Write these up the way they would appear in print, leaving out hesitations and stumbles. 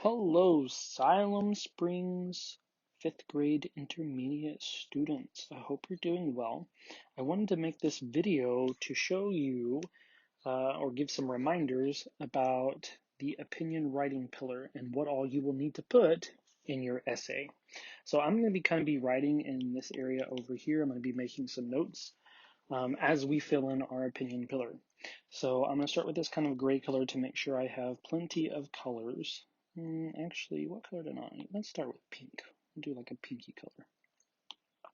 Hello, Siloam Springs 5th grade intermediate students. I hope you're doing well. I wanted to make this video to show you or give some reminders about the opinion writing pillar and what all you will need to put in your essay. So I'm going to be writing in this area over here. I'm going to be making some notes as we fill in our opinion pillar. So I'm going to start with this kind of gray color to make sure I have plenty of colors. Actually, what color did I need? Let's start with pink. I'll do like a pinky color.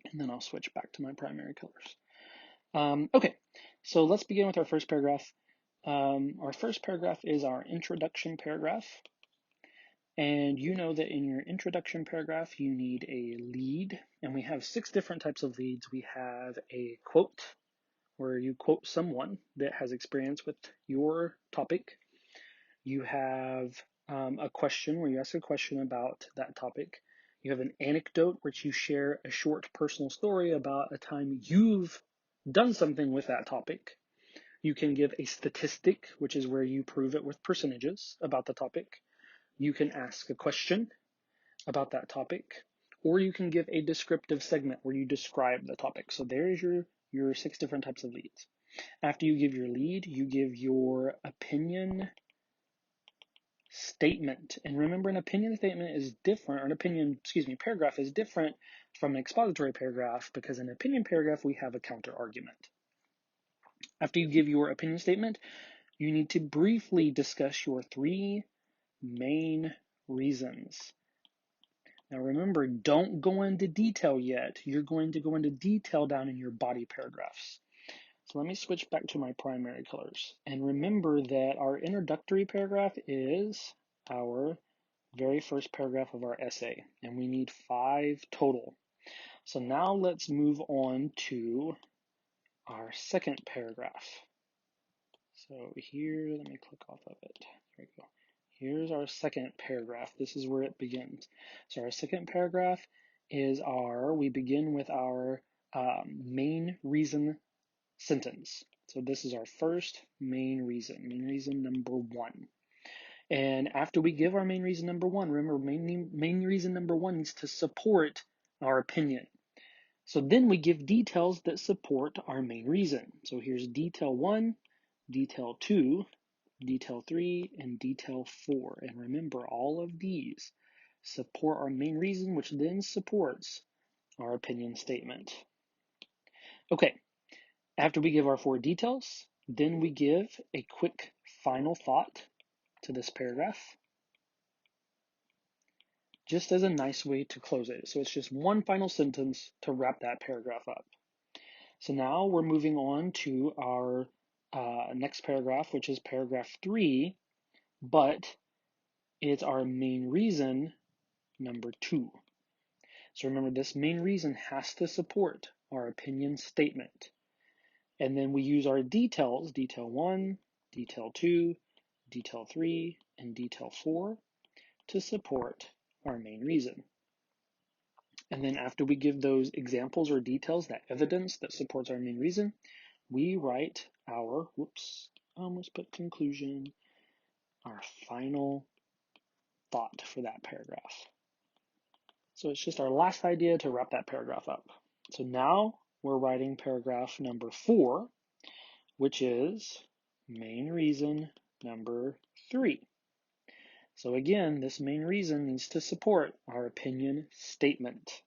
And then I'll switch back to my primary colors. Okay, so let's begin with our first paragraph. Our first paragraph is our introduction paragraph. And you know that in your introduction paragraph, you need a lead. And we have 6 different types of leads. We have a quote, where you quote someone that has experience with your topic. You have a question where you ask a question about that topic. You have an anecdote, which you share a short personal story about a time you've done something with that topic. You can give a statistic, which is where you prove it with percentages about the topic. You can ask a question about that topic, or you can give a descriptive segment where you describe the topic. So there's your 6 different types of leads. After you give your lead, you give your opinion statement. And remember, an opinion statement is different, or paragraph is different from an expository paragraph, because in an opinion paragraph, we have a counter argument. After you give your opinion statement, you need to briefly discuss your 3 main reasons. Now remember, don't go into detail yet. You're going to go into detail down in your body paragraphs. So let me switch back to my primary colors. And remember that our introductory paragraph is our very first paragraph of our essay, and we need 5 total. So now let's move on to our second paragraph. So here, let me click off of it. There we go. Here's our second paragraph. This is where it begins. So our second paragraph is we begin with our main reason sentence. So this is our first main reason number 1. And after we give our main reason number 1, remember, main reason number 1 needs to support our opinion. So then we give details that support our main reason. So here's detail 1, detail 2, detail 3, and detail 4. And remember, all of these support our main reason, which then supports our opinion statement. Okay, after we give our 4 details, then we give a quick final thought to this paragraph, just as a nice way to close it. So it's just one final sentence to wrap that paragraph up. So now we're moving on to our next paragraph, which is paragraph 3, but it's our main reason number 2. So remember, this main reason has to support our opinion statement. And then we use our details, detail 1, detail 2, detail 3, and detail 4 to support our main reason. And then after we give those examples or details, that evidence that supports our main reason, we write our, I almost put conclusion, our final thought for that paragraph. So it's just our last idea to wrap that paragraph up. So now we're writing paragraph number 4, which is main reason number 3. So again, this main reason needs to support our opinion statement.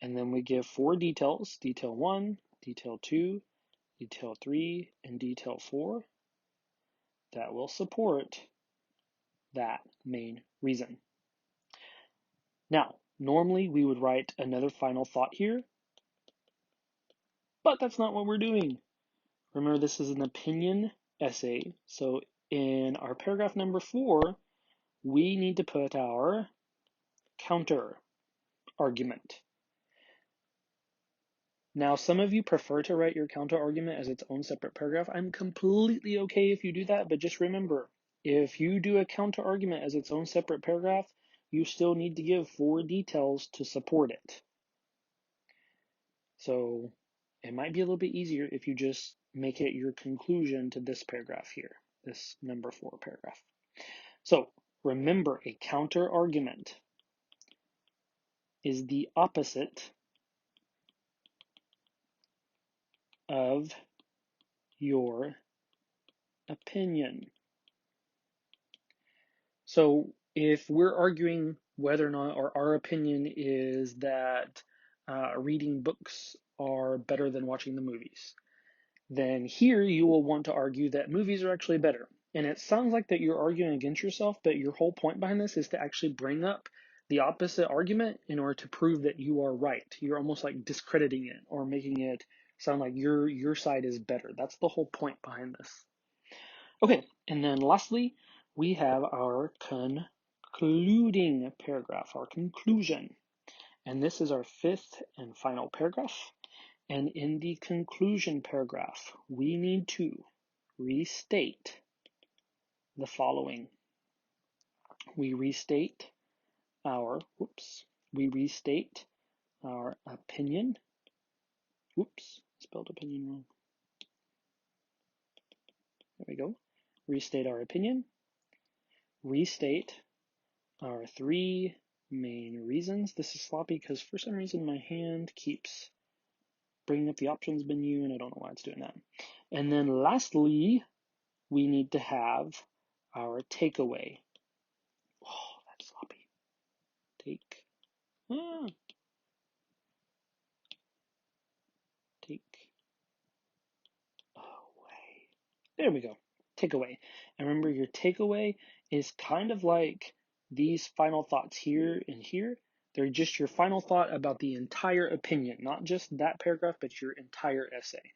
And then we give 4 details, detail 1, detail 2, detail 3, and detail 4, that will support that main reason. Now, normally we would write another final thought here, but that's not what we're doing. Remember, this is an opinion essay, so in our paragraph number 4, we need to put our counter argument. Now, some of you prefer to write your counter argument as its own separate paragraph. I'm completely okay if you do that, but just remember, if you do a counter argument as its own separate paragraph, you still need to give 4 details to support it. So it might be a little bit easier if you just make it your conclusion to this paragraph here, this number 4 paragraph. So Remember, a counter-argument is the opposite of your opinion. So if we're arguing whether or not, or our opinion is that reading books are better than watching the movies, then here you will want to argue that movies are actually better. And it sounds like that you're arguing against yourself, but your whole point behind this is to actually bring up the opposite argument in order to prove that you are right. You're almost like discrediting it or making it sound like your side is better. That's the whole point behind this. Okay, and then lastly, we have our concluding paragraph, our conclusion. And this is our fifth and final paragraph. And in the conclusion paragraph, we need to restate the following. We restate our opinion. Whoops, spelled opinion wrong. There we go. Restate our opinion. Restate our three main reasons. This is sloppy because for some reason my hand keeps bringing up the options menu and I don't know why it's doing that. And then lastly, we need to have our takeaway. Oh, that's sloppy. Take away. There we go. Takeaway. And remember, your takeaway is kind of like these final thoughts here and here. They're just your final thought about the entire opinion, not just that paragraph, but your entire essay.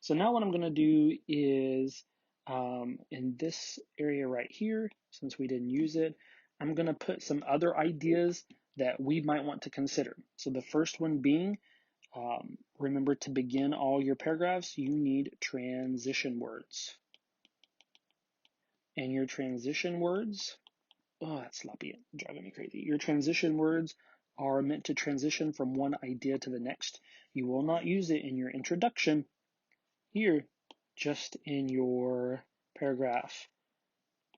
So now what I'm going to do is in this area right here, since we didn't use it, I'm going to put some other ideas that we might want to consider. So the first one being, remember to begin all your paragraphs, you need transition words. And your transition words, oh, that's sloppy, driving me crazy. Your transition words are meant to transition from one idea to the next. You will not use it in your introduction here, just in your paragraph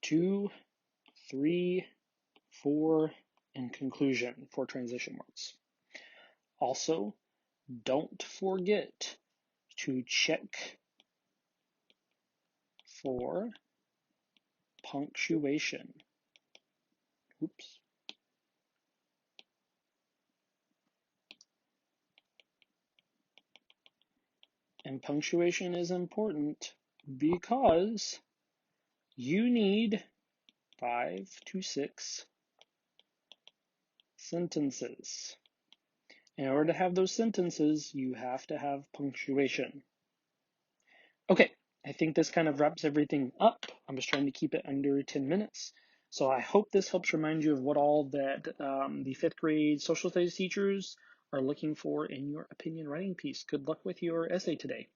2, 3, 4, and conclusion for transition words. Also, don't forget to check for punctuation. Oops. And punctuation is important because you need 5 to 6 sentences. In order to have those sentences, you have to have punctuation. Okay, I think this kind of wraps everything up. I'm just trying to keep it under 10 minutes. So I hope this helps remind you of what all that the 5th grade social studies teachers are looking for in your opinion writing piece. Good luck with your essay today.